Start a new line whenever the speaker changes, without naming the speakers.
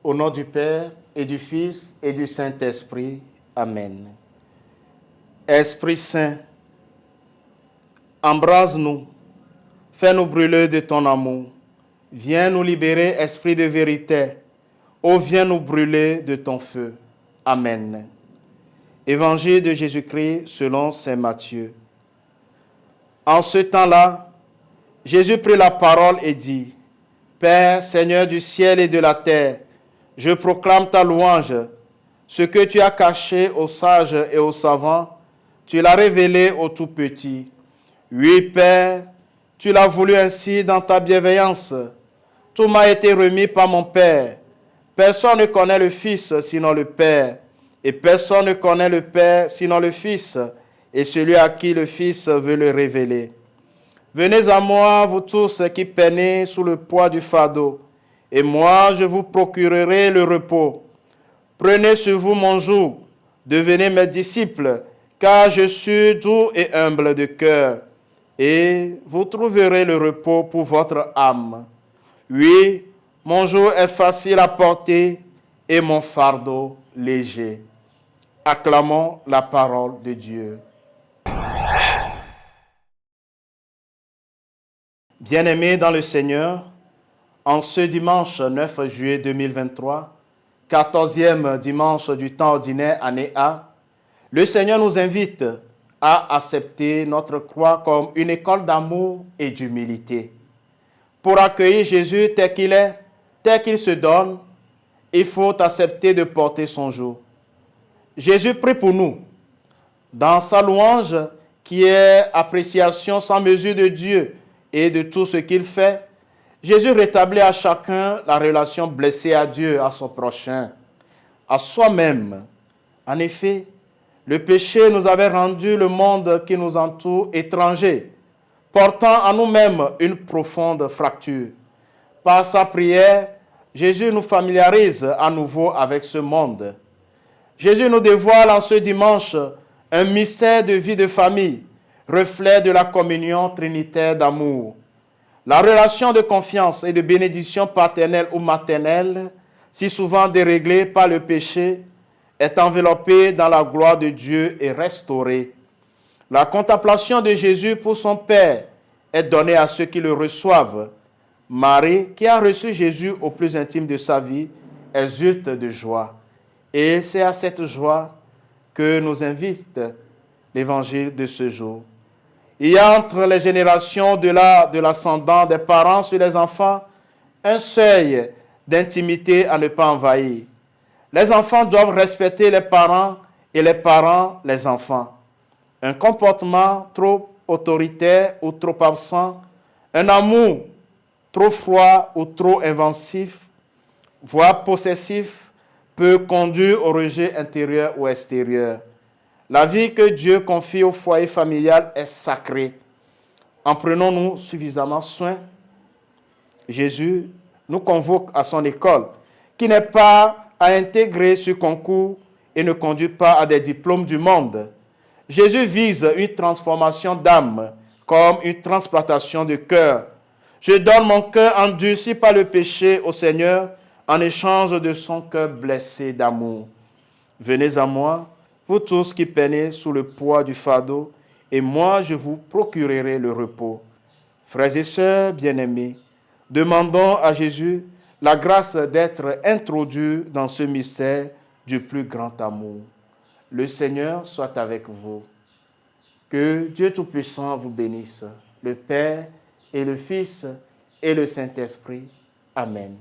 Au nom du Père, et du Fils, et du Saint-Esprit. Amen. Esprit Saint, embrase-nous, fais-nous brûler de ton amour. Viens nous libérer, Esprit de vérité. Oh, viens nous brûler de ton feu. Amen. Évangile de Jésus-Christ selon saint Matthieu. En ce temps-là, Jésus prit la parole et dit, « Père, Seigneur du ciel et de la terre, je proclame ta louange. Ce que tu as caché aux sages et aux savants, tu l'as révélé aux tout-petits. Oui, Père, tu l'as voulu ainsi dans ta bienveillance. Tout m'a été remis par mon Père. Personne ne connaît le Fils sinon le Père, et personne ne connaît le Père sinon le Fils, et celui à qui le Fils veut le révéler. Venez à moi, vous tous qui peinez sous le poids du fardeau, et moi je vous procurerai le repos. Prenez sur vous mon joug, devenez mes disciples, car je suis doux et humble de cœur, et vous trouverez le repos pour votre âme. Oui, mon joug est facile à porter et mon fardeau léger. Acclamons la parole de Dieu. Bien-aimés dans le Seigneur, en ce dimanche 9 juillet 2023, 14e dimanche du temps ordinaire, année A, le Seigneur nous invite à accepter notre croix comme une école d'amour et d'humilité. Pour accueillir Jésus tel qu'il est, tel qu'il se donne, il faut accepter de porter son joug. Jésus prie pour nous. Dans sa louange, qui est appréciation sans mesure de Dieu et de tout ce qu'il fait, Jésus rétablit à chacun la relation blessée à Dieu, à son prochain, à soi-même. En effet, le péché nous avait rendu le monde qui nous entoure étranger, portant en nous-mêmes une profonde fracture. Par sa prière, Jésus nous familiarise à nouveau avec ce monde. Jésus nous dévoile en ce dimanche un mystère de vie de famille, reflet de la communion trinitaire d'amour. La relation de confiance et de bénédiction paternelle ou maternelle, si souvent déréglée par le péché, est enveloppée dans la gloire de Dieu et restaurée. La contemplation de Jésus pour son Père est donnée à ceux qui le reçoivent. Marie, qui a reçu Jésus au plus intime de sa vie, exulte de joie. Et c'est à cette joie que nous invite l'évangile de ce jour. Il y a entre les générations de l'ascendant des parents sur les enfants un seuil d'intimité à ne pas envahir. Les enfants doivent respecter les parents et les parents les enfants. Un comportement trop autoritaire ou trop absent, un amour trop froid ou trop inventif, voire possessif, peut conduire au rejet intérieur ou extérieur. La vie que Dieu confie au foyer familial est sacrée. En prenons-nous suffisamment soin? Jésus nous convoque à son école, qui n'est pas à intégrer ce concours et ne conduit pas à des diplômes du monde. Jésus vise une transformation d'âme, comme une transplantation de cœur. Je donne mon cœur endurci par le péché au Seigneur en échange de son cœur blessé d'amour. Venez à moi, vous tous qui peinez sous le poids du fardeau, et moi je vous procurerai le repos. Frères et sœurs bien-aimés, demandons à Jésus la grâce d'être introduits dans ce mystère du plus grand amour. Le Seigneur soit avec vous. Que Dieu Tout-Puissant vous bénisse, le Père et le Fils et le Saint-Esprit. Amen.